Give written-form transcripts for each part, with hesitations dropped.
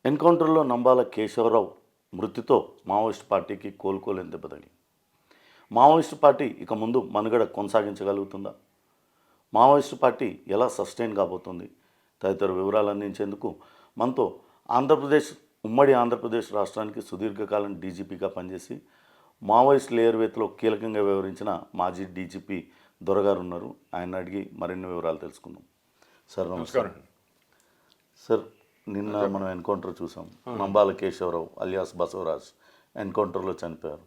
ఎన్కౌంటర్లో నంబాల కేశవరావు మృతితో మావోయిస్ట్ పార్టీకి కోలుకోలేని దెబ్బ తగిలింది. మావోయిస్ట్ పార్టీ ఇక ముందు మనుగడ కొనసాగించగలుగుతుందా? మావోయిస్ట్ పార్టీ ఎలా సస్టైన్ కాబోతుంది? తదితర వివరాలు అందించేందుకు మనతో ఉమ్మడి ఆంధ్రప్రదేశ్ రాష్ట్రానికి సుదీర్ఘకాలం డీజీపీగా పనిచేసి మావోయిస్ట్ లేయర్వేత్లో కీలకంగా వ్యవహరించిన మాజీ డీజీపీ దొరగారు ఉన్నారు. ఆయన అడిగి మరిన్ని వివరాలు తెలుసుకుందాం. సార్ నమస్కారం. సార్, నిన్న మనం ఎన్కౌంటర్ చూసాం. నంబాల కేశవరావు అలియాస్ బసవరాజ్ ఎన్కౌంటర్లో చనిపోయారు.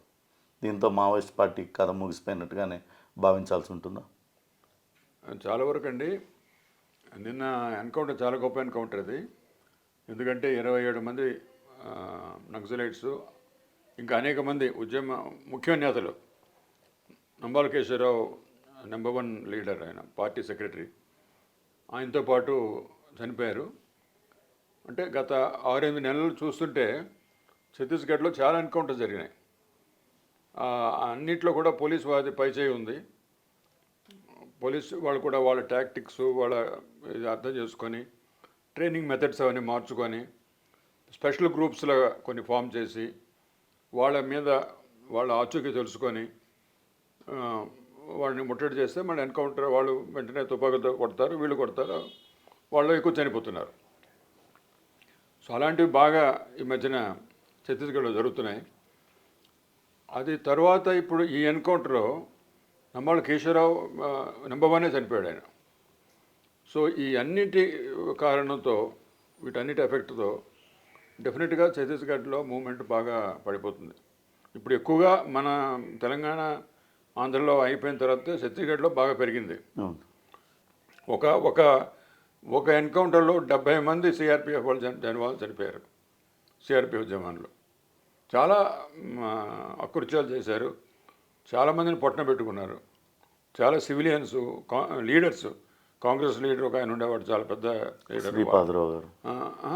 దీంతో మావోయిస్ట్ పార్టీ కథ ముగిసిపోయినట్టుగానే భావించాల్సి ఉంటుందా? చాలా వరకు అండి. నిన్న ఎన్కౌంటర్ చాలా గొప్ప ఎన్కౌంటర్ అది. ఎందుకంటే 27 మంది నక్సలైట్స్, ఇంకా అనేక మంది ముఖ్య నేతలు. నంబాల కేశవరావు నెంబర్ 1 లీడర్, ఆయన పార్టీ సెక్రటరీ, ఆయనతో పాటు చనిపోయారు. అంటే గత 6-8 నెలలు చూస్తుంటే ఛత్తీస్గఢ్లో చాలా ఎన్కౌంటర్స్ జరిగినాయి. అన్నిట్లో కూడా పోలీస్ వారి పైచేయి ఉంది. పోలీస్ వాళ్ళు కూడా వాళ్ళ టాక్టిక్స్, వాళ్ళ ఇది అర్థం చేసుకొని, ట్రైనింగ్ మెథడ్స్ అవన్నీ మార్చుకొని, స్పెషల్ గ్రూప్స్లో కొన్ని ఫామ్ చేసి, వాళ్ళ ఆచూకీ తెలుసుకొని వాళ్ళని ముట్టడి చేస్తే మళ్ళీ ఎన్కౌంటర్ వాళ్ళు వెంటనే తుపాకులతో కొడతారు, వీళ్ళు కొడతారు, వాళ్ళు ఎక్కువ చనిపోతున్నారు. సో అలాంటివి బాగా ఈ మధ్యన ఛత్తీస్గఢ్లో జరుగుతున్నాయి. అది తర్వాత ఇప్పుడు ఈ ఎన్కౌంటర్లో నంబాల కేశవరావు నెంబర్ 1 చనిపోయాడు ఆయన. సో ఈ అన్నిటి కారణంతో, వీటన్నిటి ఎఫెక్ట్తో డెఫినెట్గా ఛత్తీస్గఢ్లో మూవ్మెంట్ బాగా పడిపోతుంది. ఇప్పుడు ఎక్కువగా మన తెలంగాణ, ఆంధ్రలో అయిపోయిన తర్వాత ఛత్తీస్గఢ్లో బాగా పెరిగింది. ఒక ఎన్కౌంటర్లో 70 మంది సిఆర్పిఎఫ్ వాళ్ళు చనిపోయారు. సిఆర్పిఎఫ్ జవాన్లు చాలా అకృత్యాలు చేశారు. చాలామందిని పొట్టన పెట్టుకున్నారు. చాలా సివిలియన్స్, లీడర్స్, కాంగ్రెస్ లీడర్ ఒక ఆయన ఉండేవాడు, చాలా పెద్ద లీడర్,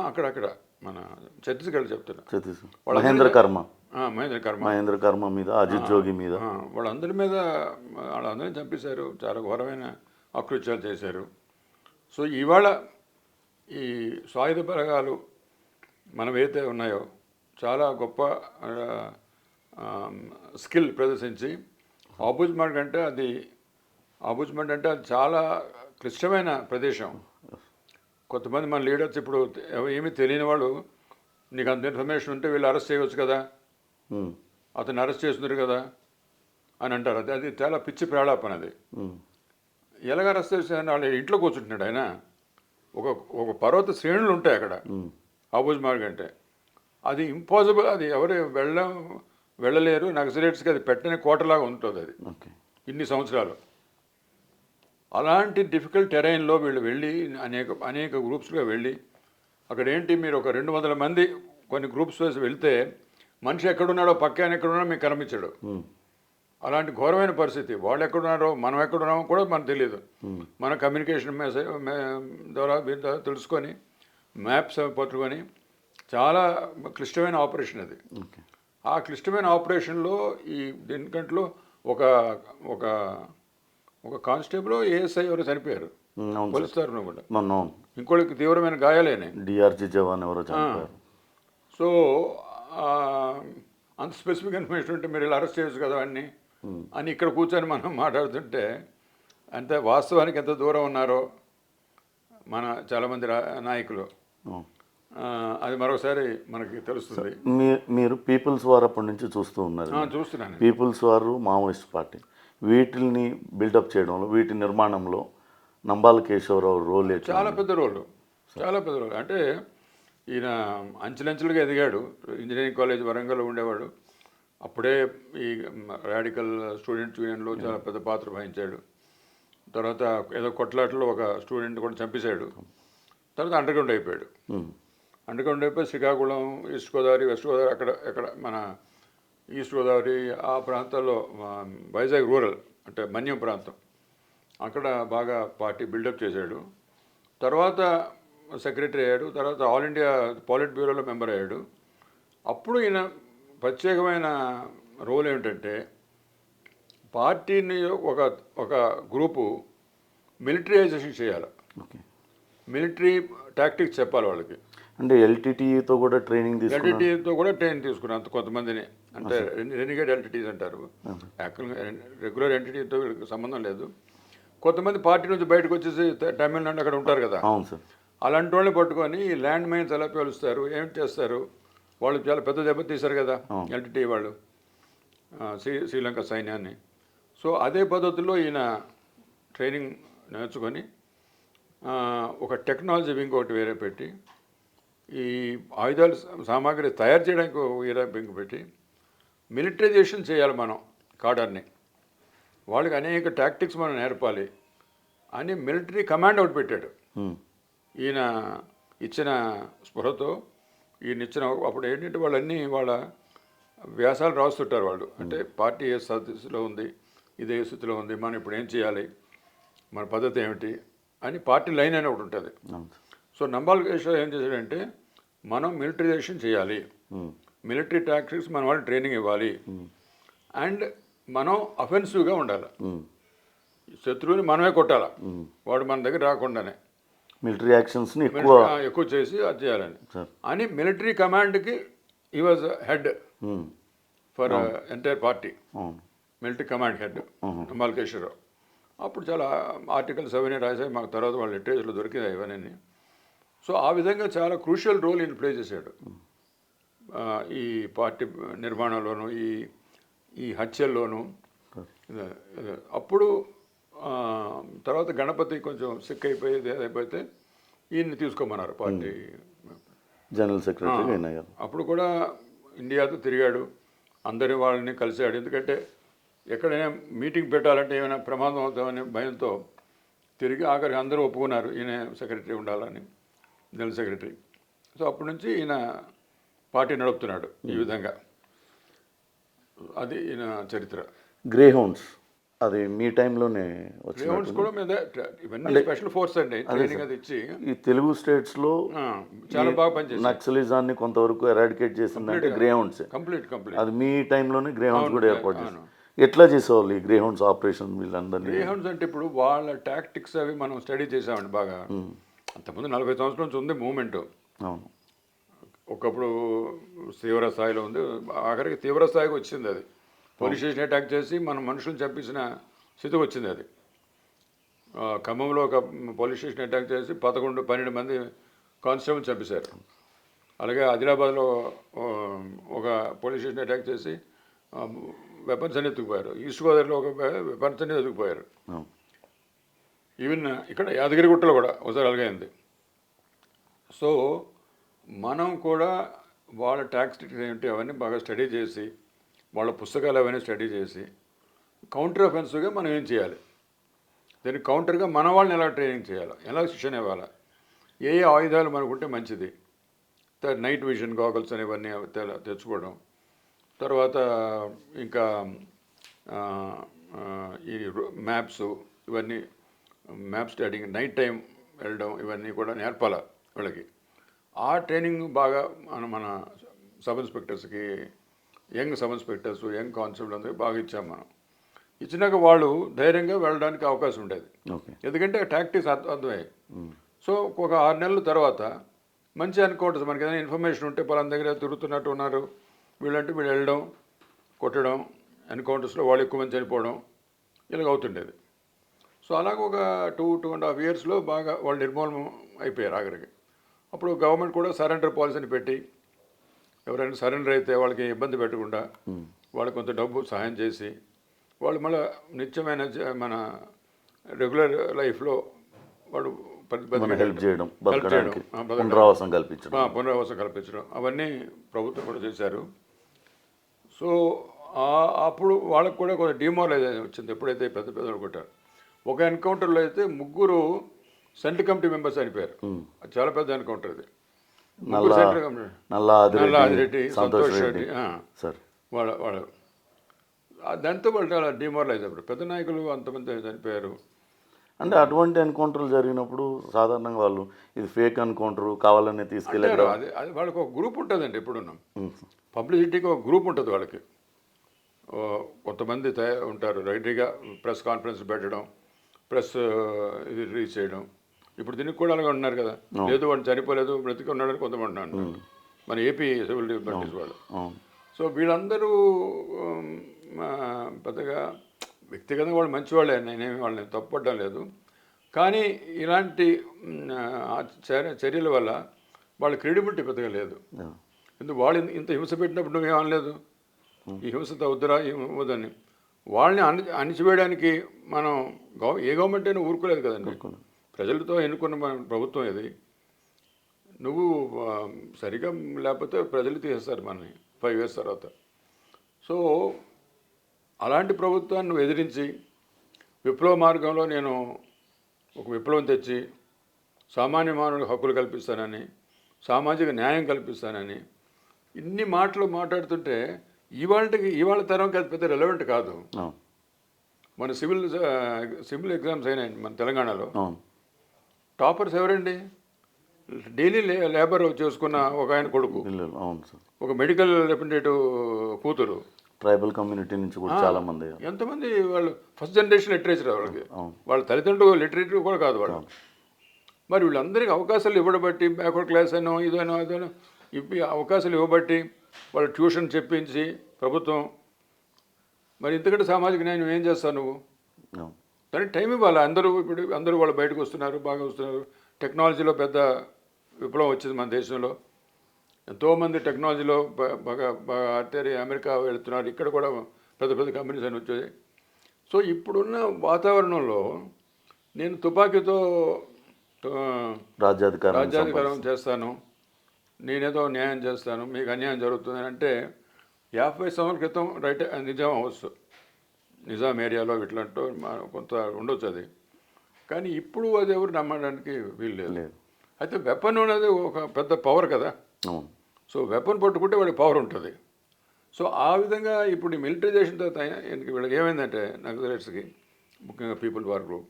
అక్కడక్కడ మన ఛత్తీస్గఢ్ చెప్తున్నా, మహేంద్ర కర్మ మీద, అజిత్ జోగి మీద, వాళ్ళందరినీ చంపేశారు. చాలా ఘోరమైన అకృత్యాలు చేశారు. సో ఇవాళ ఈ సాయుధ బలగాలు మనమైతే ఉన్నాయో చాలా గొప్ప స్కిల్ ప్రదర్శించి, ఆబుజ్మండ్ అంటే అది చాలా క్లిష్టమైన ప్రదేశం. కొంతమంది మన లీడర్స్ ఇప్పుడు ఏమీ తెలియని వాళ్ళు, నీకు అంత ఇన్ఫర్మేషన్ ఉంటే వీళ్ళు అరెస్ట్ చేయవచ్చు కదా, అతను అరెస్ట్ చేస్తున్నారు కదా అని అంటారు. అది చాలా పిచ్చి ప్రాళాపన. అది ఎలాగ అరెస్ట్ చేశారని వాళ్ళ ఇంట్లో కూర్చుంటున్నాడు ఆయన. ఒక పర్వత శ్రేణులు ఉంటాయి అక్కడ ఆబుజ్మార్గ్ అంటే. అది ఇంపాసిబుల్, అది ఎవరు వెళ్ళలేరు. నక్సలైట్స్కి అది పెట్టని కోటలాగా ఉంటుంది అది ఇన్ని సంవత్సరాలు. అలాంటి డిఫికల్ట్ టెరైన్లో వీళ్ళు వెళ్ళి అనేక గ్రూప్స్గా వెళ్ళి, అక్కడ ఏంటి, మీరు ఒక 200 మంది కొన్ని గ్రూప్స్ వేసి వెళ్తే మనిషి ఎక్కడున్నాడో పక్క ఆయన ఎక్కడున్నాడో మీకు కనిపించాడు. అలాంటి ఘోరమైన పరిస్థితి. వాళ్ళు ఎక్కడున్నారో మనం ఎక్కడున్నామో కూడా మనకు తెలియదు. మన కమ్యూనికేషన్ ద్వారా తెలుసుకొని, మ్యాప్స్ పట్టుకొని, చాలా క్లిష్టమైన ఆపరేషన్ అది. ఆ క్లిష్టమైన ఆపరేషన్లో ఈ దీనికంట్లో ఒక కానిస్టేబుల్, ఏఎస్ఐ ఎవరు చనిపోయారు, పోలీసుదారు కూడా. ఇంకోటికి తీవ్రమైన గాయాలేనే, డిఆర్జీ జవాన్ ఎవరో చనిపోయారు. సో అంత స్పెసిఫిక్ ఇన్ఫర్మేషన్ ఉంటే మీరు ఇలా అరెస్ట్ చేయొచ్చు కదా అని ఇక్కడ కూర్చొని మనం మాట్లాడుతుంటే, అంతే వాస్తవానికి ఎంత దూరం ఉన్నారో మన చాలామంది నాయకులు, అది మరొకసారి మనకి తెలుస్తుంది. మీరు పీపుల్స్ వార్ అప్పటి నుంచి చూస్తూ ఉన్నారు. చూస్తున్నాను. పీపుల్స్ వారు, మావోయిస్ట్ పార్టీ, వీటిని బిల్డప్ చేయడంలో, వీటి నిర్మాణంలో నంబాల కేశవరావు రోల్ చాలా పెద్ద రోలు. అంటే ఈయన అంచెలంచెలుగా ఎదిగాడు. ఇంజనీరింగ్ కాలేజ్ వరంగల్లో ఉండేవాడు. అప్పుడే ఈ రాడికల్ స్టూడెంట్స్ యూనియన్లో చాలా పెద్ద పాత్ర వహించాడు. తర్వాత ఏదో కొట్లాటలో ఒక స్టూడెంట్ కూడా చంపేశాడు. తర్వాత అండర్గ్రౌండ్ అయిపోయాడు. శ్రీకాకుళం, ఈస్ట్ గోదావరి, వెస్ట్ గోదావరి, ఎక్కడ మన ఈస్ట్ గోదావరి ఆ ప్రాంతాల్లో, వైజాగ్ రూరల్ అంటే మన్యం ప్రాంతం, అక్కడ బాగా పార్టీ బిల్డప్ చేశాడు. తర్వాత సెక్రటరీ అయ్యాడు. తర్వాత ఆల్ ఇండియా పాలిట్ బ్యూరోలో మెంబర్ అయ్యాడు. అప్పుడు ఈయన ప్రత్యేకమైన రోల్ ఏమిటంటే, పార్టీని ఒక గ్రూపు మిలిటరైజేషన్ చేయాలి, మిలిటరీ టాక్టిక్స్ చెప్పాలి వాళ్ళకి. అంటే ఎల్టీటీతో కూడా ట్రైనింగ్ తీసుకున్నారు. ఎల్టీటీతో కూడా ట్రైనింగ్ తీసుకున్నాం అంత కొంతమందిని, అంటే రెనిగేడ్ ఎల్టీటీస్ అంటారు. యాక్చువల్గా రెగ్యులర్ ఎల్టీటీతో వీళ్ళకి సంబంధం లేదు. కొంతమంది పార్టీ నుంచి బయటకు వచ్చేసి తమిళనాడు అక్కడ ఉంటారు కదా, అవును సార్. అలాంటి వాళ్ళని పట్టుకొని ఈ ల్యాండ్ మైన్స్ ఎలా పేలుస్తారు, ఏం చేస్తారు, వాళ్ళు చాలా పెద్ద దెబ్బ తీశారు కదా ఎల్టీటీ వాళ్ళు, శ్రీలంక సైన్యాన్ని. సో అదే పద్ధతిలో ఈయన ట్రైనింగ్ నేర్చుకొని ఒక టెక్నాలజీ వింగ్ ఒకటి వేరే పెట్టి, ఈ ఆయుధాలు సామాగ్రి తయారు చేయడానికి వేరే వింగ్ పెట్టి మిలిటరైజేషన్ చేయాలి మనం కాడర్ని, వాళ్ళకి అనేక టాక్టిక్స్ మనం నేర్పాలి అని మిలిటరీ కమాండ్ ఒకటి పెట్టాడు. ఈయన ఇచ్చిన స్పృహతో ఈయన ఇచ్చిన అప్పుడు ఏంటంటే వాళ్ళన్నీ వాళ్ళ వ్యాసాలు రాస్తుంటారు వాళ్ళు, అంటే పార్టీ ఏ స్థితిలో ఉంది, ఇదే స్థితిలో ఉంది, మనం ఇప్పుడు ఏం చేయాలి, మన పద్ధతి ఏమిటి అని పార్టీ లైన్ అని ఒకటి ఉంటుంది. సో నంబాల్ కేశవ్ ఏం చేశాడంటే మనం మిలిటరైజేషన్ చేయాలి, మిలిటరీ టాక్టిక్స్ మన వాళ్ళు ట్రైనింగ్ ఇవ్వాలి, అండ్ మనం అఫెన్సివ్గా ఉండాలి, శత్రువుని మనమే కొట్టాలి, వాడు మన దగ్గర రాకుండానే మిలిటరీ యాక్షన్స్ని ఎక్కువ చేసి అది చేయాలని అని మిలిటరీ కమాండ్కి he was head for entire party, military command head Nambala Keshava Rao. అప్పుడు చాలా ఆర్టికల్స్ అవన్నీ రాశాయి, మాకు తర్వాత వాళ్ళ లిటరేచర్లో దొరికినాయి ఇవన్నీ. సో ఆ విధంగా చాలా క్రూషియల్ రోల్ ఈయన ప్లే చేశాడు ఈ పార్టీ నిర్మాణంలోనూ, ఈ హత్యల్లోనూ. అప్పుడు తర్వాత గణపతి కొంచెం సిక్ అయిపోయేది అయిపోతే ఈయన్ని తీసుకోమన్నారు పార్టీ జనరల్ సెక్రటరీ. అప్పుడు కూడా ఇండియాతో తిరిగాడు, అందరి వాళ్ళని కలిశాడు. ఎందుకంటే ఎక్కడైనా మీటింగ్ పెట్టాలంటే ఏమైనా ప్రమాదం అవుతామనే భయంతో తిరిగి ఆఖరికి అందరూ ఒప్పుకున్నారు ఈయన సెక్రటరీ ఉండాలని, జనరల్ సెక్రటరీ. సో అప్పటి నుంచి ఈయన పార్టీ నడుపుతున్నాడు ఈ విధంగా. అది ఈయన చరిత్ర. గ్రే హౌండ్స్ అది మీ టైంలోనే వచ్చింది కూడా మీద ఇవన్నీ స్పెషల్ ఫోర్స్ అండి, ట్రైనింగ్ అది ఇచ్చి ఈ తెలుగు స్టేట్స్లో చాలా బాగా పనిచేసి నక్సలిజాన్ని కొంతవరకు ఎరాడికేట్ చేసిందంటే గ్రే హౌండ్స్. కంప్లీట్ అది మీ టైంలోనే గ్రే హౌండ్స్ కూడా ఏర్పాటు చేశారు. ఎట్లా చేసేవాళ్ళు ఈ గ్రే హౌండ్స్ ఆపరేషన్ వీళ్ళందరినీ? గ్రే హౌండ్స్ అంటే ఇప్పుడు వాళ్ళ టాక్టిక్స్ అవి మనం స్టడీ చేసామండి బాగా. అంతకుముందు 40 సంవత్సరాల నుంచి ఉంది మూమెంట్. అవును, ఒకప్పుడు తీవ్ర స్థాయిలో ఉంది, ఆఖరికి తీవ్ర స్థాయికి వచ్చింది అది. పోలీస్ స్టేషన్ అటాక్ చేసి మన మనుషులను చంపించిన స్థితికి వచ్చింది అది. ఖమ్మంలో ఒక పోలీస్ స్టేషన్ అటాక్ చేసి 11-12 మంది కానిస్టేబుల్ చంపేశారు. అలాగే ఆదిలాబాద్లో ఒక పోలీస్ స్టేషన్ అటాక్ చేసి వెపన్స్ అన్ని ఎత్తుకుపోయారు. ఈస్ట్ గోదావరిలో ఒక వెపన్స్ అన్ని ఎత్తుకుపోయారు. ఈవెన్ ఇక్కడ యాదగిరిగుట్టలో కూడా ఒకసారి అలాగే అయింది. సో మనం కూడా వాళ్ళ టాక్టిక్స్ ఏంటి అవన్నీ బాగా స్టడీ చేసి, వాళ్ళ పుస్తకాలు అవన్నీ స్టడీ చేసి కౌంటర్ అఫెన్సివ్గా మనం ఏం చేయాలి, దానికి కౌంటర్గా మన వాళ్ళని ఎలా ట్రైనింగ్ చేయాలి, ఎలా శిక్షణ ఇవ్వాలి, ఏ ఆయుధాలు మనకుంటే మంచిది, నైట్ విజన్ గాగల్స్ అనేవన్నీ తెచ్చుకోవడం. తర్వాత ఇంకా ఈ మ్యాప్స్, ఇవన్నీ మ్యాప్ స్టడీంగ్, నైట్ టైం వెళ్ళడం, ఇవన్నీ కూడా నేర్పాలి వాళ్ళకి. ఆ ట్రైనింగ్ బాగా మన సబ్ ఇన్స్పెక్టర్స్కి, young sub inspectors, young constable అందరికీ బాగా ఇచ్చాం మనం. ఇచ్చినాక వాళ్ళు ధైర్యంగా వెళ్ళడానికి అవకాశం ఉండేది, ఎందుకంటే టాక్టిక్స్ అర్థమయ్యాయి. సో ఒక 6 నెలల తర్వాత మంచి ఎన్కౌంటర్స్, మనకి ఏదైనా ఇన్ఫర్మేషన్ ఉంటే పలానా దగ్గర తిరుగుతున్నట్టు ఉన్నారు వీళ్ళంటే వీళ్ళు వెళ్ళడం, కొట్టడం, ఎన్కౌంటర్స్లో వాళ్ళు ఎక్కువ మంది చనిపోవడం ఇలాగ అవుతుండేది. సో అలాగ ఒక 2.5 ఇయర్స్లో బాగా వాళ్ళు నిర్మూలన అయిపోయారు ఆఖరికి. అప్పుడు గవర్నమెంట్ కూడా సరెండర్ పాలసీని పెట్టి ఎవరైనా సరెండర్ అయితే వాళ్ళకి ఇబ్బంది పెట్టకుండా వాళ్ళకి కొంత డబ్బు సహాయం చేసి వాళ్ళు మళ్ళీ నిత్యమైన మన రెగ్యులర్ లైఫ్లో వాడు హెల్ప్ చేయడం, పునరావాసం కల్పించడం అవన్నీ ప్రభుత్వం కూడా చేశారు. సో అప్పుడు వాళ్ళకు కూడా కొంచెం డిమారలైజేషన్ వచ్చింది ఎప్పుడైతే పెద్ద పెద్దలు కొట్టారు. ఒక ఎన్కౌంటర్లో అయితే 3 సెంట్రల్ కమిటీ మెంబర్స్ చనిపోయారు. అది చాలా పెద్ద ఎన్కౌంటర్ అది. నల్లాదిరెడ్డి, సంతోష్ రెడ్డి వాళ్ళు దాంతో వాళ్ళు చాలా డిమారలైజ్ అయ్యారు. పెద్ద నాయకులు అంతమంది చనిపోయారు. అంటే అటువంటి ఎన్కౌంటర్లు జరిగినప్పుడు సాధారణంగా వాళ్ళు ఇది ఫేక్ ఎన్కౌంటర్ కావాలని తీసుకెళ్ళారు. అది వాళ్ళకి ఒక గ్రూప్ ఉంటుందండి, ఎప్పుడున్నాం పబ్లిసిటీకి ఒక గ్రూప్ ఉంటుంది వాళ్ళకి. కొంతమంది ఉంటారు రెడీగా ప్రెస్ కాన్ఫరెన్స్ పెట్టడం, ప్రెస్ ఇది రిలీజ్ చేయడం, ఇప్పుడు దీనికి కూడా అలాగే ఉన్నారు కదా, లేదు వాడు చనిపోలేదు బ్రతికి ఉన్నాడని కొంతమంది అంటున్నారు మన ఏపీ సివిల్ డిఫెన్స్ వాళ్ళు. సో వీళ్ళందరూ పెద్దగా వ్యక్తిగతంగా వాళ్ళు మంచివాళ్ళే, నేనేమి వాళ్ళని తప్పుపడడం లేదు. కానీ ఇలాంటి చర్యల వల్ల వాళ్ళ క్రెడిబిలిటీ పెద్దగా లేదు. ఎందుకు వాళ్ళు ఇంత హింస పెట్టినప్పుడు నువ్వేమనలేదు, ఈ హింస వద్దురా ఇవ్వదని. వాళ్ళని అణిచివేయడానికి మనం ఏ గవర్నమెంట్ అయినా ఊరుకోలేదు కదండి. ప్రజలతో ఎన్నుకున్న మన ప్రభుత్వం ఇది. నువ్వు సరిగా లేకపోతే ప్రజలు తీసేస్తారు మనని 5 years తర్వాత. సో అలాంటి ప్రభుత్వాన్ని నువ్వు ఎదిరించి విప్లవ మార్గంలో నేను ఒక విప్లవం తెచ్చి సామాన్య మానవులకు హక్కులు కల్పిస్తానని, సామాజిక న్యాయం కల్పిస్తానని ఇన్ని మాటలు మాట్లాడుతుంటే ఇవాళ తరంకి అది పెద్ద రెలవెంట్ కాదు. మన సివిల్ ఎగ్జామ్స్ అయినాయి మన తెలంగాణలో. టాపర్స్ ఎవరండి? డైలీ లేబర్ చేసుకున్న ఒక ఆయన కొడుకు, ఒక మెడికల్ రిప్రజెంటేటివ్ కూతురు, ట్రైబల్ కమ్యూనిటీ నుంచి కూడా చాలా మంది. ఎంతమంది వాళ్ళు ఫస్ట్ జనరేషన్ లిటరేచర్, వాళ్ళకి వాళ్ళ తల్లిదండ్రులు లిటరేచర్ కూడా కాదు వాళ్ళు. మరి వీళ్ళందరికీ అవకాశాలు ఇవ్వబట్టి బ్యాక్వర్డ్ క్లాస్ అనో ఇదనో అదనో అవకాశాలు ఇవ్వబట్టి వాళ్ళు ట్యూషన్ చెప్పించి ప్రభుత్వం, మరి ఇంతకంటే సామాజిక న్యాయం ఏం చేస్తావు నువ్వు? దానికి టైం ఇవ్వాలి. అందరూ వాళ్ళు బయటకు వస్తున్నారు, బాగా వస్తున్నారు. టెక్నాలజీలో పెద్ద విప్లవం వచ్చింది మన దేశంలో. ఎంతోమంది టెక్నాలజీలో బాగా అమెరికా వెళుతున్నారు, ఇక్కడ కూడా పెద్ద పెద్ద కంపెనీస్ అని వచ్చాయి. సో ఇప్పుడున్న వాతావరణంలో నేను తుపాకీతో రాజ్యాధికారం చేస్తాను, నేనేదో న్యాయం చేస్తాను, మీకు అన్యాయం జరుగుతుంది అంటే 50 సంవత్సరాల క్రితం రైట్ నిజాం హౌస్, నిజాం ఏరియాలో ఇట్లాంటూ కొంత ఉండొచ్చు అది. కానీ ఇప్పుడు అది ఎవరు నమ్మడానికి వీలు లేదు. అయితే వెపన్ అనేది ఒక పెద్ద పవర్ కదా. సో వెపన్ పట్టుకుంటే వాడికి పవర్ ఉంటుంది. సో ఆ విధంగా ఇప్పుడు ఈ మిలిటరైజేషన్ తర్వాత వీళ్ళకి ఏమైందంటే నక్సలైట్స్కి, ముఖ్యంగా పీపుల్స్ వార్ గ్రూప్,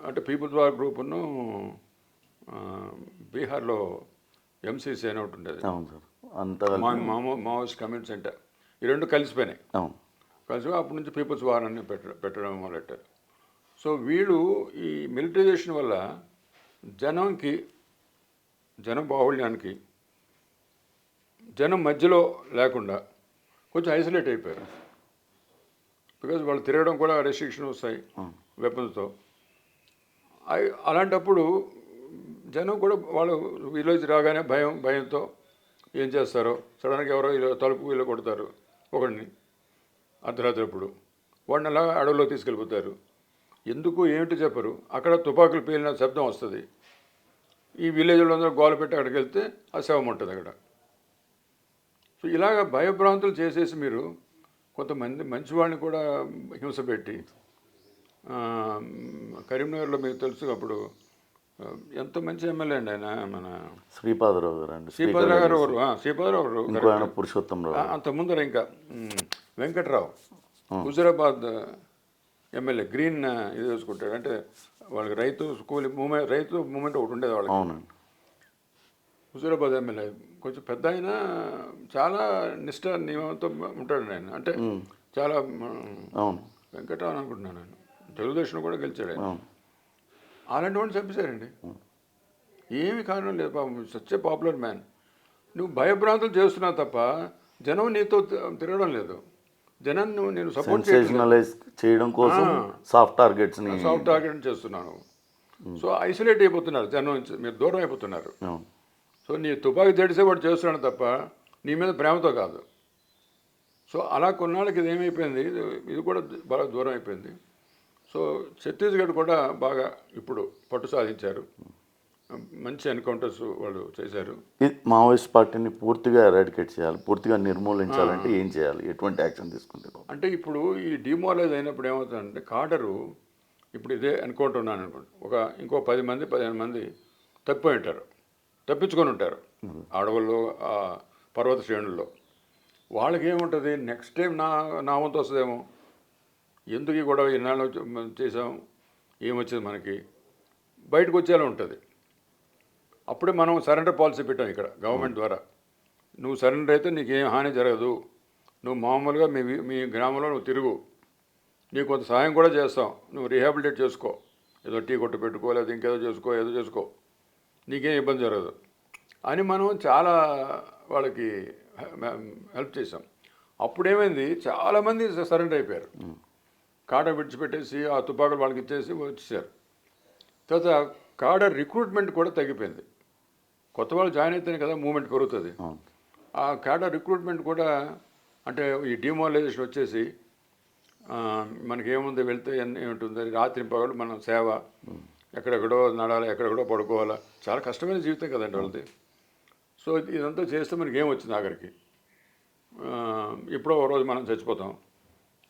అంటే పీపుల్స్ వార్ గ్రూప్ను బీహార్లో ఎంసీసీ అని ఒకటి ఉండేది, మావోయిస్ట్ కమ్యూనిటీ సెంటర్. ఈ రెండు కలిసిపోయినాయి. కలిసి అప్పటి నుంచి పీపుల్స్ వార్ అని పెట్టడం మొదలెట్టారు. సో వీళ్ళు ఈ మిలిటరైజేషన్ వల్ల జనం బాహుళ్యానికి, జనం మధ్యలో లేకుండా కొంచెం ఐసోలేట్ అయిపోయారు. బికాజ్ వాళ్ళు తిరగడం కూడా రెస్ట్రిక్షన్ వస్తాయి వెపన్స్తో. అలాంటప్పుడు జనం కూడా వాళ్ళు విలేజ్ రాగానే భయంతో ఏం చేస్తారో, సడన్గా ఎవరో తలుపు వీళ్ళు కొడతారు ఒకడిని అర్ధరాత్రిప్పుడు, వాడిని అలా అడవిలో తీసుకెళ్ళిపోతారు. ఎందుకు ఏమిటి చెప్పరు. అక్కడ తుపాకులు పేలిన శబ్దం వస్తుంది. ఈ విలేజ్లో అందరూ గోల పెట్టి అక్కడికి వెళ్తే ఆ శవం ఉంటుంది అక్కడ. సో ఇలాగ భయభ్రాంతులు చేసేసి మీరు కొంతమంది మంచి వాళ్ళని కూడా హింస పెట్టి, కరీంనగర్లో మీకు తెలుసు అప్పుడు ఎంత మంచి ఎమ్మెల్యే అండి ఆయన, మన శ్రీపాదరావు గారు అండి. శ్రీపాదరావు గారు, పురుషోత్తమరావు, అంత ముందర ఇంకా వెంకట్రావు, హుజరాబాద్ ఎమ్మెల్యే, గ్రీన్ ఇది వేసుకుంటాడు. అంటే వాళ్ళకి రైతు మూమెంట్ ఒకటి ఉండేది వాళ్ళకి. హుజరాబాద్ ఎమ్మెల్యే కొంచెం పెద్ద ఆయన, చాలా నిష్ఠ నియమంతో ఉంటాడు ఆయన. అంటే చాలా వెంకట్రావు అనుకుంటున్నాను ఆయన, తెలుగుదేశం కూడా గెలిచాడు ఆయన. అలాంటి వాడిని చంపేశారండి. ఏమి కారణం లేదు పాపం. Such a popular man. నువ్వు భయభ్రాంతులు చేస్తున్నావు తప్ప జనం నీతో తిరగడం లేదు. జనం నేను సపోర్ట్ చేయడం కోసం సాఫ్ట్ టార్గెట్ చేస్తున్నాను. సో ఐసోలేట్ అయిపోతున్నారు జనం నుంచి, మీరు దూరం అయిపోతున్నారు. సో నీ తుపాకీ తెడిసే వాడు చేస్తున్నాడు తప్ప నీ మీద ప్రేమతో కాదు. సో అలా కొన్నాళ్ళకి ఇది ఏమైపోయింది, ఇది కూడా బాగా దూరం అయిపోయింది. సో ఛత్తీస్గఢ్ కూడా బాగా ఇప్పుడు పట్టు సాధించారు, మంచి ఎన్కౌంటర్స్ వాళ్ళు చేశారు. మావోయిస్ట్ పార్టీని పూర్తిగా ఎరాడికేట్ చేయాలి, పూర్తిగా నిర్మూలించాలంటే ఏం చేయాలి, ఎటువంటి యాక్షన్ తీసుకుంటారు? అంటే ఇప్పుడు ఈ డిమారలైజ్ అయినప్పుడు ఏమవుతుందంటే, కాడరు ఇప్పుడు ఇదే ఎన్కౌంటర్ ఉన్నాను అనుకోండి, ఇంకో 10-15 మంది తప్పించుకొని ఉంటారు అడవుల్లో, పర్వత శ్రేణుల్లో. వాళ్ళకి ఏముంటుంది, నెక్స్ట్ టైం నా వంతు వస్తుందేమో, ఎందుకు ఈ గొడవ ఇన్నాళ్ళు చేసాం, ఏమొచ్చింది మనకి, బయటకు వచ్చేలా ఉంటుంది. అప్పుడే మనం సరెండర్ పాలసీ పెట్టాం ఇక్కడ గవర్నమెంట్ ద్వారా. నువ్వు సరెండర్ అయితే నీకేం హాని జరగదు, నువ్వు మామూలుగా మీ గ్రామంలో నువ్వు తిరుగు, నీకు కొంత సహాయం కూడా చేస్తాం, నువ్వు రీహాబిలిటేట్ చేసుకో, ఏదో టీ కొట్టు పెట్టుకో, లేదా ఇంకేదో చేసుకో, ఏదో చేసుకో, నీకేం ఇబ్బంది జరగదు అని మనం చాలా వాళ్ళకి హెల్ప్ చేసాం. అప్పుడేమైంది, చాలామంది సరెండర్ అయిపోయారు. కాడ విడిచిపెట్టేసి ఆ తుపాకులు వాళ్ళకి ఇచ్చేసి వచ్చేసారు. తర్వాత కాడ రిక్రూట్మెంట్ కూడా తగ్గిపోయింది. కొత్త వాళ్ళు జాయిన్ అయితేనే కదా మూమెంట్ పెరుగుతుంది. ఆ కాడ రిక్రూట్మెంట్ కూడా అంటే ఈ డిమారలైజేషన్ వచ్చేసి మనకేముంది, వెళ్తే ఏముంటుంది, రాత్రి పగలు మనం సేవ, ఎక్కడెక్కడో నడాలి, ఎక్కడెక్కడో పడుకోవాలా, చాలా కష్టమైన జీవితం కదండి వాళ్ళది. సో ఇదంతా చేస్తే మనకి ఏమొచ్చింది ఆఖరికి, ఎప్పుడో ఒక రోజు మనం చచ్చిపోతాం,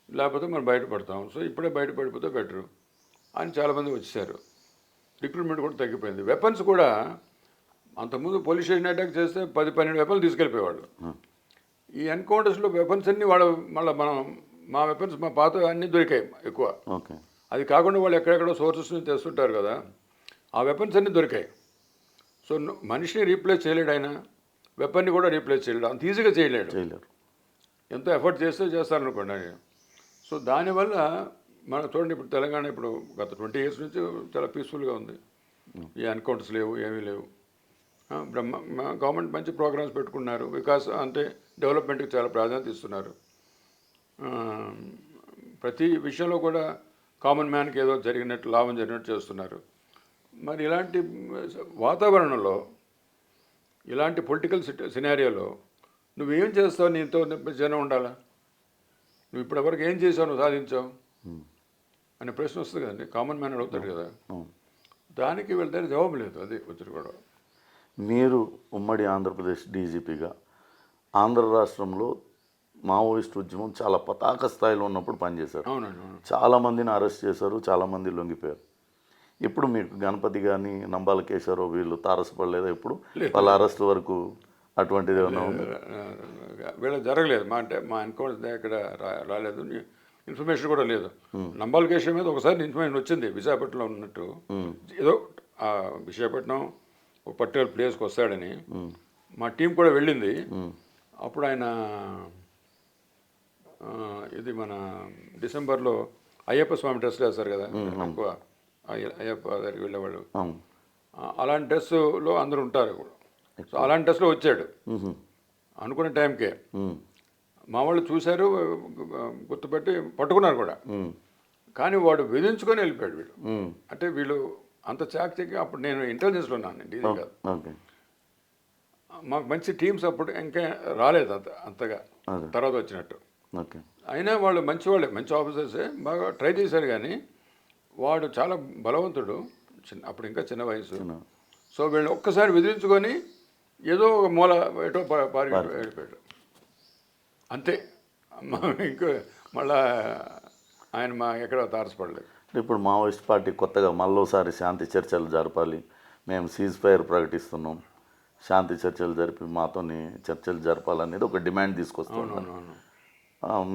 లేకపోతే మనం బయటపడతాం. సో ఇప్పుడే బయటపడిపోతే బెటరు అని చాలామంది వచ్చేసారు. రిక్రూట్మెంట్ కూడా తగ్గిపోయింది. వెపన్స్ కూడా అంతకుముందు పోలీస్ స్టేషన్ అటాక్ చేస్తే 10-12 వెపన్లు తీసుకెళ్ళిపోయేవాళ్ళు. ఈ ఎన్కౌంటర్స్లో వెపన్స్ అన్నీ వాళ్ళు మళ్ళీ మా వెపన్స్ మా పాత అన్నీ దొరికాయి ఎక్కువ. అది కాకుండా వాళ్ళు ఎక్కడెక్కడో సోర్సెస్ నుంచి తెస్తుంటారు కదా, ఆ వెపన్స్ అన్నీ దొరికాయి. సో మనిషిని రీప్లేస్ చేయలేడు ఆయన, వెపన్ని కూడా రీప్లేస్ చేయలేడు, అంత ఈజీగా చేయలేడు. ఎంతో ఎఫర్ట్ చేస్తే చేస్తారనుకోండి ఆయన. సో దానివల్ల మనం చూడండి, ఇప్పుడు తెలంగాణ ఇప్పుడు గత 20 years నుంచి చాలా పీస్ఫుల్గా ఉంది. ఈ ఎన్కౌంటర్స్ లేవు, ఏమీ లేవు. గవర్నమెంట్ మంచి ప్రోగ్రామ్స్ పెట్టుకున్నారు. అంటే డెవలప్మెంట్కి చాలా ప్రాధాన్యత ఇస్తున్నారు. ప్రతి విషయంలో కూడా కామన్ మ్యాన్కి ఏదో జరిగినట్టు, లాభం జరిగినట్టు చేస్తున్నారు. మరి ఇలాంటి వాతావరణంలో, ఇలాంటి పొలిటికల్ సినారియోలో నువ్వేం చేస్తావు? నీతో జనం ఉండాలా? నువ్వు ఇప్పటివరకు ఏం చేసావు, నువ్వు సాధించావు అనే ప్రశ్న వస్తుంది కదండి. కామన్ మ్యాన్ అడుగుతాడు కదా. దానికి వెళ్తే జవాబు లేదు. అది వచ్చి కూడా. మీరు ఉమ్మడి ఆంధ్రప్రదేశ్ డీజీపీగా ఆంధ్ర రాష్ట్రంలో మావోయిస్ట్ ఉద్యమం చాలా పతాక స్థాయిలో ఉన్నప్పుడు పనిచేశారు. అవునండి. చాలామందిని అరెస్ట్ చేశారు, చాలామంది లొంగిపోయారు. ఇప్పుడు మీకు గణపతి కానీ నంబాల కేశవరావు వీళ్ళు తారసపడలేదా? ఇప్పుడు వాళ్ళ అరెస్ట్ వరకు అటువంటిది ఏమైనా ఉంది? వీళ్ళకి జరగలేదు. మా ఎన్కౌంటర్ ఇక్కడ రాలేదు, ఇన్ఫర్మేషన్ కూడా లేదు. నంబాల కేశవ మీద ఒకసారి ఇన్ఫర్మేషన్ వచ్చింది, విశాఖపట్నంలో ఉన్నట్టు. ఏదో విశాఖపట్నం ఒక పర్టికులర్ ప్లేస్కి వస్తాడని మా టీం కూడా వెళ్ళింది. అప్పుడు ఆయన ఇది మన డిసెంబర్లో అయ్యప్ప స్వామి డ్రెస్లు వేస్తారు కదా, ఎక్కువ అయ్యప్ప దగ్గరికి వెళ్ళేవాళ్ళు. అలాంటి డ్రెస్సులో అందరూ ఉంటారు. సో అలాంటి డ్రెస్లో వచ్చాడు అనుకునే టైంకే. మా వాళ్ళు చూశారు, గుర్తుపెట్టి పట్టుకున్నారు కూడా. కానీ వాడు విధించుకొని వెళ్ళిపోయాడు వీడు. అంటే వీళ్ళు అంత చాకచక్యంగా, అప్పుడు నేను ఇంటెలిజెన్స్లో ఉన్నాను, డీజీ కాదు. మాకు మంచి టీమ్స్ అప్పుడు ఇంకా రాలేదు అంతగా తర్వాత వచ్చినట్టు. అయినా వాళ్ళు మంచివాళ్ళే, మంచి ఆఫీసర్సే, బాగా ట్రై చేశారు. కానీ వాడు చాలా బలవంతుడు, అప్పుడు ఇంకా చిన్న వయసు. సో వీళ్ళు ఒక్కసారి విధించుకొని ఏదో ఒక మూల ఎటో పారి వెళ్ళిపోయాడు అంతే. ఇంకో మళ్ళా ఆయన ఎక్కడ తారసపడలేదు. ఇప్పుడు మావోయిస్ట్ పార్టీ కొత్తగా మళ్ళోసారి శాంతి చర్చలు జరపాలి, మేము సీజ్ ఫైర్ ప్రకటిస్తున్నాం, శాంతి చర్చలు జరిపి మాతోని చర్చలు జరపాలనేది ఒక డిమాండ్ తీసుకొస్తున్నారు.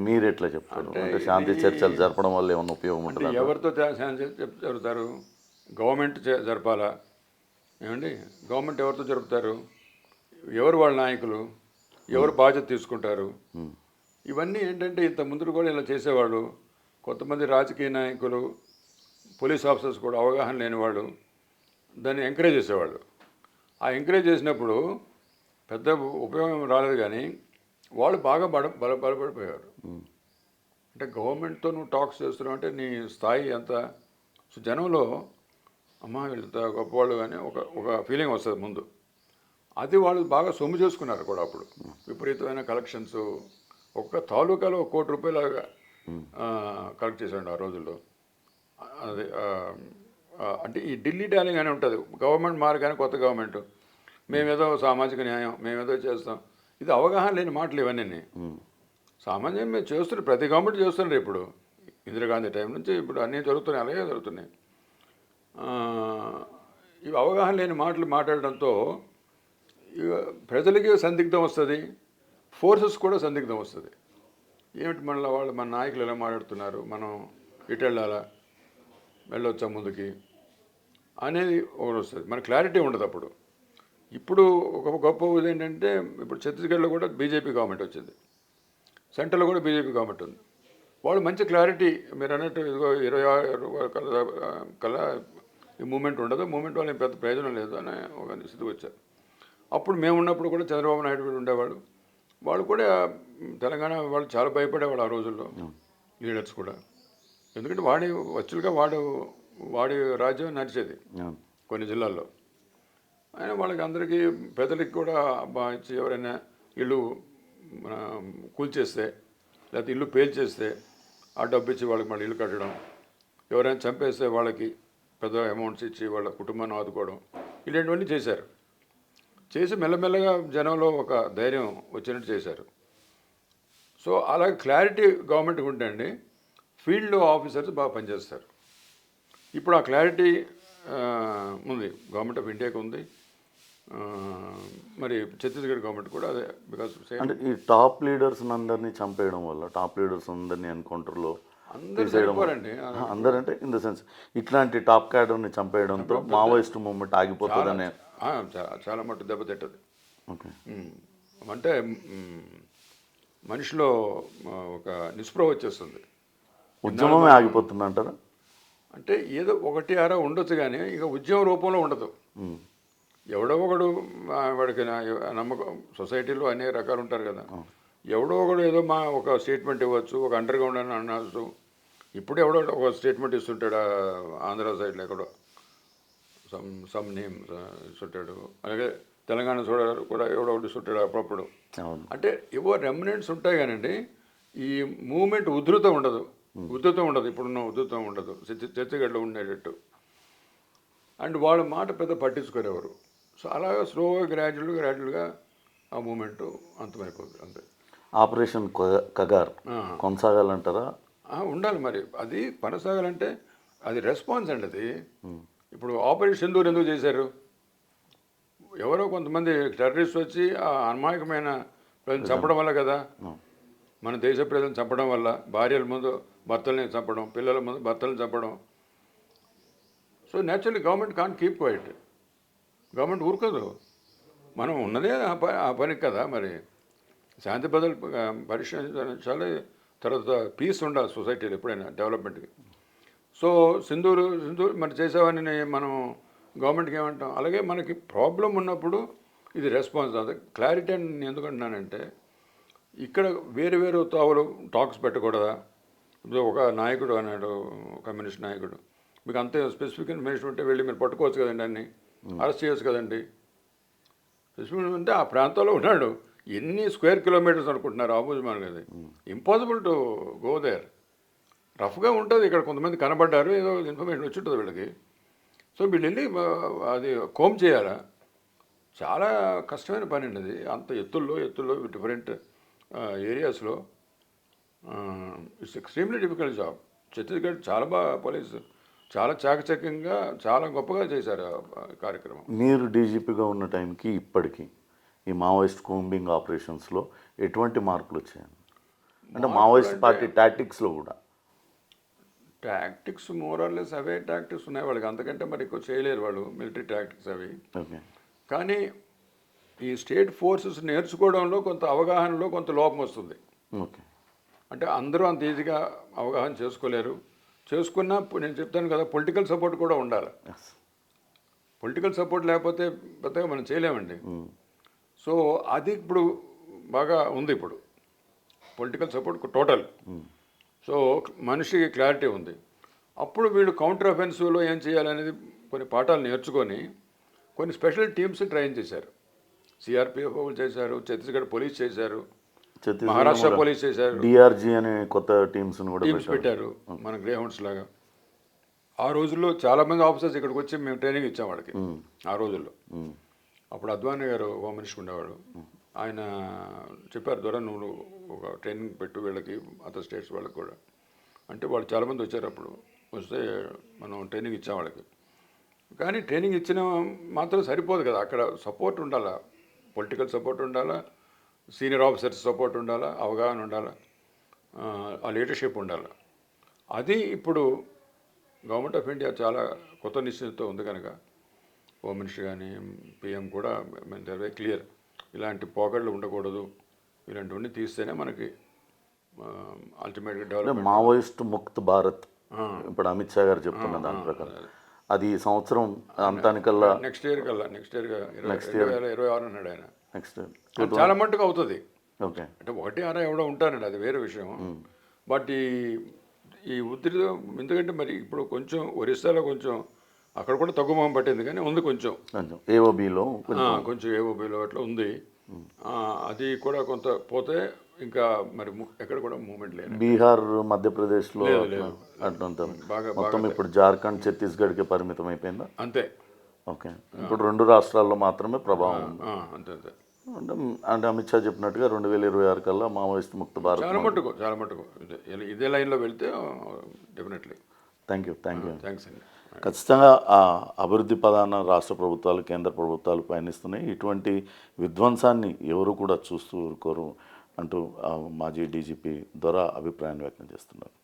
మీరు ఎట్లా చెప్తారు? అంటే శాంతి చర్చలు జరపడం వల్ల ఏమన్నా ఉపయోగం ఉంటుంది? ఎవరితో శాంతి జరుపుతారు? గవర్నమెంట్ జరపాలా? ఏమండి, గవర్నమెంట్ ఎవరితో జరుపుతారు? ఎవరు వాళ్ళ నాయకులు? ఎవరు బాధ్యత తీసుకుంటారు? ఇవన్నీ ఏంటంటే ఇంత ముందు కూడా ఇలా చేసేవాళ్ళు. కొంతమంది రాజకీయ నాయకులు, పోలీస్ ఆఫీసర్స్ కూడా అవగాహన లేనివాళ్ళు దాన్ని ఎంకరేజ్ చేసేవాళ్ళు. ఆ ఎంకరేజ్ చేసినప్పుడు పెద్ద ఉపయోగం రాలేదు. కానీ వాళ్ళు బాగా బలపడిపోయారు. అంటే గవర్నమెంట్తో నువ్వు టాక్స్ చేస్తున్నావు అంటే నీ స్థాయి ఎంత. సో జనంలో అమ్మ వీళ్ళంత గొప్పవాళ్ళు కానీ ఒక ఫీలింగ్ వస్తుంది ముందు. అది వాళ్ళు బాగా సొమ్ము చేసుకున్నారు కూడా. అప్పుడు విపరీతమైన కలెక్షన్స్, ఒక్క తాలూకాలో 1 కోటి రూపాయలుగా కలెక్ట్ చేశాడు ఆ రోజుల్లో. అది అంటే ఈ ఢిల్లీ డాలింగ్ అని ఉంటుంది. గవర్నమెంట్ మారగానే కొత్త గవర్నమెంట్, మేమేదో సామాజిక న్యాయం, మేమేదో చేస్తాం. ఇది అవగాహన లేని మాటలు ఇవన్నీ. సామాన్యం మేము చేస్తున్నారు, ప్రతి గవర్నమెంట్ చేస్తున్నారు. ఇప్పుడు ఇందిరాగాంధీ టైం నుంచి ఇప్పుడు అన్నీ జరుగుతున్నాయి, అలాగే జరుగుతున్నాయి. ఇవి అవగాహన లేని మాటలు మాట్లాడడంతో ప్రజలకి సందిగ్ధం వస్తుంది, ఫోర్సెస్ కూడా సందిగ్ధం వస్తుంది. ఏమిటి మళ్ళీ వాళ్ళు మన నాయకులు ఎలా మాట్లాడుతున్నారు, మనం ఇటు వెళ్ళాలా, వెళ్ళొచ్చా ముందుకి అనేది ఒకటి వస్తుంది. మన క్లారిటీ ఉండదు అప్పుడు. ఇప్పుడు ఒక గొప్ప ఏంటంటే ఇప్పుడు ఛత్తీస్గఢ్లో కూడా బీజేపీ గవర్నమెంట్ వచ్చింది, సెంట్రల్లో కూడా బీజేపీ గవర్నమెంట్ ఉంది. వాళ్ళు మంచి క్లారిటీ, మీరు అన్నట్టు ఇదిగో 26 కల్లా ఈ మూమెంట్ ఉండదు, మూమెంట్ వల్ల ఏం పెద్ద ప్రయోజనం లేదు అని ఒక స్థితికి వచ్చారు. అప్పుడు మేము ఉన్నప్పుడు కూడా చంద్రబాబు నాయుడు కూడా ఉండేవాడు. వాళ్ళు కూడా తెలంగాణ వాళ్ళు చాలా భయపడేవాడు ఆ రోజుల్లో, లీడర్స్ కూడా. ఎందుకంటే వచ్చులుగా వాడి రాజ్యం నడిచేది కొన్ని జిల్లాల్లో. ఆయన వాళ్ళకి అందరికీ పెద్దలకి కూడా ఇచ్చి ఎవరైనా ఇల్లు కూల్చేస్తే లేకపోతే ఇల్లు పేల్చేస్తే ఆ డబ్బు ఇచ్చి వాళ్ళకి మళ్ళీ ఇల్లు కట్టడం, ఎవరైనా చంపేస్తే వాళ్ళకి పెద్ద అమౌంట్స్ ఇచ్చి వాళ్ళ కుటుంబాన్ని ఆదుకోవడం, ఇలాంటివన్నీ చేశారు. చేసి మెల్లమెల్లగా జనంలో ఒక ధైర్యం వచ్చినట్టు చేశారు. సో అలా క్లారిటీ గవర్నమెంట్కి ఉంటండి, ఫీల్డ్లో ఆఫీసర్స్ బాగా పనిచేస్తారు. ఇప్పుడు ఆ క్లారిటీ ఉంది, గవర్నమెంట్ ఆఫ్ ఇండియాకి ఉంది. మరి ఛత్తీస్గఢ్ గవర్నమెంట్ కూడా అదే. బికాస్ అంటే ఈ టాప్ లీడర్స్ అందరినీ చంపేయడం వల్ల, టాప్ లీడర్స్ అందరినీ ఎన్కౌంటర్లో తీసేయడం, అందరంటే ఇన్ ద సెన్స్ ఇట్లాంటి టాప్ క్యాడర్ని చంపేయడంతో మావోయిస్ట్ మూవ్మెంట్ ఆగిపోతుందనే చాలా మట్టు దెబ్బతింటది. ఓకే. అంటే మనిషిలో ఒక నిస్పృహ వచ్చేస్తుంది, ఉద్యమమే ఆగిపోతుంది అంటారా? అంటే ఏదో ఒకటి అరా ఉండొచ్చు కానీ ఇక ఉద్యమ రూపంలో ఉండదు. ఎవడో ఒకడు వాడికి నమ్మకం, సొసైటీలో అనేక రకాలు ఉంటారు కదా, ఎవడో ఒకడు ఏదో ఒక స్టేట్మెంట్ ఇవ్వచ్చు, ఒక అండర్ గ్రౌండ్ అని అనవచ్చు. ఇప్పుడు ఎవడో ఒక స్టేట్మెంట్ ఇస్తుంటాడు, ఆంధ్ర సైడ్లో ఎక్కడో సమ్ నేమ్ ఇస్తుంటాడు, అలాగే తెలంగాణ కూడా ఎవడో ఒకటి ఇస్తుంటాడు అప్పుడప్పుడు. అంటే ఏవో రెమినెంట్స్ ఉంటాయి కానండి, ఈ మూమెంట్ ఉధృతం ఉండదు. ఇప్పుడున్న ఉధృతం ఉండదు ఛత్తీస్గఢ్లో ఉండేటట్టు. అండ్ వాళ్ళ మాట పెద్ద పట్టించుకోరేవారు. సో అలాగా స్లోగా గ్రాడ్యువల్గా ఆ మూమెంట్ అంతమైపోతుంది అంతే. ఆపరేషన్ కగార్ కొనసాగాలంటారా? ఉండాలి మరి, అది కొనసాగాలంటే అది రెస్పాన్స్ అండి. అది ఇప్పుడు ఆపరేషన్ సింధూర్ ఎందుకు చేశారు? ఎవరో కొంతమంది టెర్రరిస్ట్ వచ్చి ఆ అమాయకమైన ప్రజలను చంపడం వల్ల కదా. మన దేశ ప్రజలను చంపడం వల్ల, భార్యల ముందు భర్తల్ని చంపడం, పిల్లల ముందు భర్తలను చంపడం. So naturally government can't keep quiet. Government ఊరుకోదు. మనం ఉన్నదే ఆ పనికి కదా. మరి శాంతి భద్రతలు పరిష్కరించాలి, తర్వాత పీస్ ఉండాలి సొసైటీలో ఎప్పుడైనా డెవలప్మెంట్కి. సో సింధూర్ మరి చేసేవాడిని మనం గవర్నమెంట్కి ఏమంటాం. అలాగే మనకి ప్రాబ్లం ఉన్నప్పుడు ఇది రెస్పాన్స్. అదే క్లారిటీ అని నేను ఎందుకంటున్నానంటే, ఇక్కడ వేరు వేరు తావులు టాక్స్ పెట్టకూడదా? ఇప్పుడు ఒక నాయకుడు అన్నాడు, కమ్యూనిస్ట్ నాయకుడు, మీకు అంతే స్పెసిఫిక్ ఇన్ఫర్మేషన్ ఉంటే వెళ్ళి మీరు పట్టుకోవచ్చు కదండి, అన్ని అరెస్ట్ చేయవచ్చు కదండి. స్పెసిఫిక్ ఉంటే ఆ ప్రాంతంలో ఉన్నాడు, ఎన్ని స్క్వేర్ కిలోమీటర్స్ అనుకుంటున్నారు ఆపోజిట్, అది ఇంపాసిబుల్ టు గో దేర్. రఫ్గా ఉంటుంది. ఇక్కడ కొంతమంది కనబడ్డారు, ఏదో ఇన్ఫర్మేషన్ వచ్చి ఉంటుంది వీళ్ళకి. సో వీళ్ళు వెళ్ళి అది కోమ్ చేయాలా? చాలా కష్టమైన పని అండి అది. అంత ఎత్తుల్లో డిఫరెంట్ ఏరియాస్లో it's extremely difficult job. Chhattisgarh చాలా బాగా పోలీసు చాలా చాకచక్యంగా చాలా గొప్పగా చేశారు ఆ కార్యక్రమం. మీరు డీజీపీగా ఉన్న టైంకి ఇప్పటికీ ఈ మావోయిస్ట్ కూంబింగ్ ఆపరేషన్స్లో ఎటువంటి మార్పులు వచ్చాయండి? అంటే మావోయిస్ట్ పార్టీ టాక్టిక్స్లో కూడా టాక్టిక్స్ మోరల్లెస్ అవే టాక్టిక్స్ ఉన్నాయి వాళ్ళకి, అంతకంటే మరి ఎక్కువ చేయలేరు వాళ్ళు, మిలిటరీ టాక్టిక్స్ అవి. ఓకే. కానీ ఈ స్టేట్ ఫోర్సెస్ నేర్చుకోవడంలో కొంత అవగాహనలో కొంత లోపం వస్తుంది. ఓకే. అంటే అందరూ అంత ఈజీగా అవగాహన చేసుకోలేరు. చేసుకున్నా నేను చెప్తాను కదా, పొలిటికల్ సపోర్ట్ కూడా ఉండాలి. పొలిటికల్ సపోర్ట్ లేకపోతే పెద్దగా మనం చేయలేమండి. సో అది ఇప్పుడు బాగా ఉంది. ఇప్పుడు పొలిటికల్ సపోర్ట్ టోటల్. సో మనిషికి క్లారిటీ ఉంది. అప్పుడు వీళ్ళు కౌంటర్ అఫెన్సివ్లో ఏం చేయాలనేది కొన్ని పాఠాలు నేర్చుకొని కొన్ని స్పెషల్ టీమ్స్ ట్రైన్ చేశారు. సిఆర్పిఎఫ్ వాళ్ళు చేశారు, ఛత్తీస్గఢ్ పోలీస్ చేశారు, మహారాష్ట్ర పోలీస్ చేశారు, డిఆర్జీ అనే కొత్త టీమ్స్ పెట్టారు మన గ్రే హౌండ్స్ లాగా. ఆ రోజుల్లో చాలామంది ఆఫీసర్స్ ఇక్కడికి వచ్చి మేము ట్రైనింగ్ ఇచ్చాం వాళ్ళకి. ఆ రోజుల్లో అప్పుడు అద్వానీ గారు హోమ్ మినిస్టర్ ఉండేవాడు. ఆయన చెప్పారు, ద్వారా నువ్వు ఒక ట్రైనింగ్ పెట్టు వీళ్ళకి, అదర్ స్టేట్స్ వాళ్ళకి కూడా. అంటే వాళ్ళు చాలామంది వచ్చారు. అప్పుడు వస్తే మనం ట్రైనింగ్ ఇచ్చాం వాళ్ళకి. కానీ ట్రైనింగ్ ఇచ్చిన మాత్రం సరిపోదు కదా, అక్కడ సపోర్ట్ ఉండాలా, పొలిటికల్ సపోర్ట్ ఉండాలా, సీనియర్ ఆఫీసర్స్ సపోర్ట్ ఉండాలా, అవగాహన ఉండాలా, ఆ లీడర్షిప్ ఉండాలి. అది ఇప్పుడు గవర్నమెంట్ ఆఫ్ ఇండియా చాలా కొత్త నిశ్చయంతో ఉంది కనుక హోమ్ మినిస్టర్ కానీ పిఎం కూడా వెరీ క్లియర్, ఇలాంటి పోకడలు ఉండకూడదు, ఇలాంటివన్నీ తీస్తేనే మనకి అల్టిమేట్గా డెవలప్. మావోయిస్ట్ ముక్త్ భారత్ ఇప్పుడు అమిత్ షా గారు చెప్తున్న దాని ప్రకారం అది ఈ సంవత్సరం అంతానికల్లా నెక్స్ట్ ఇయర్ కల్లా నెక్స్ట్ ఇయర్ Next year. 2026 అన్నాడు ఆయన. నెక్స్ట్ అది చాలా మట్టుకు అవుతుంది. ఓకే. అంటే ఒకటి అర ఎవడో ఉంటానండి, అది వేరే విషయం. బట్ ఈ ఉధృతి ఎందుకంటే మరి ఇప్పుడు కొంచెం ఒరిస్సాలో కొంచెం అక్కడ కూడా తగ్గుమొహం పట్టింది, కానీ ఉంది కొంచెం కొంచెం ఏఓబిలో కొంచెం ఏఓబీలో అట్లా ఉంది. అది కూడా కొంత పోతే ఇంకా మరి ఎక్కడ కూడా మూమెంట్ లేదు. బీహార్ మధ్యప్రదేశ్లో లేదు, లేదు. అట్లా బాగా మొత్తం ఇప్పుడు జార్ఖండ్ ఛత్తీస్గఢ్కి పరిమితం అయిపోయిందా? అంతే. ఓకే. ఇప్పుడు 2 రాష్ట్రాల్లో మాత్రమే ప్రభావం ఉంది. అంతే అంతే. అంటే అమిత్ షా చెప్పినట్టుగా 2026 కల్లా మావోయిస్ట్ ముక్త భారత్. చాలా మట్టుకు ఇదే లైన్లో వెళ్తే డెఫినెట్లీ. Thank you. థ్యాంక్స్ అండి. ఖచ్చితంగా ఆ అభివృద్ధి పదాన రాష్ట్ర ప్రభుత్వాలు కేంద్ర ప్రభుత్వాలు పయనిస్తున్నాయి. ఇటువంటి విధ్వంసాన్ని ఎవరు కూడా చూస్తూ ఊరుకోరు అంటూ మాజీ డీజీపీ దొర అభిప్రాయాన్ని వ్యక్తం చేస్తున్నారు.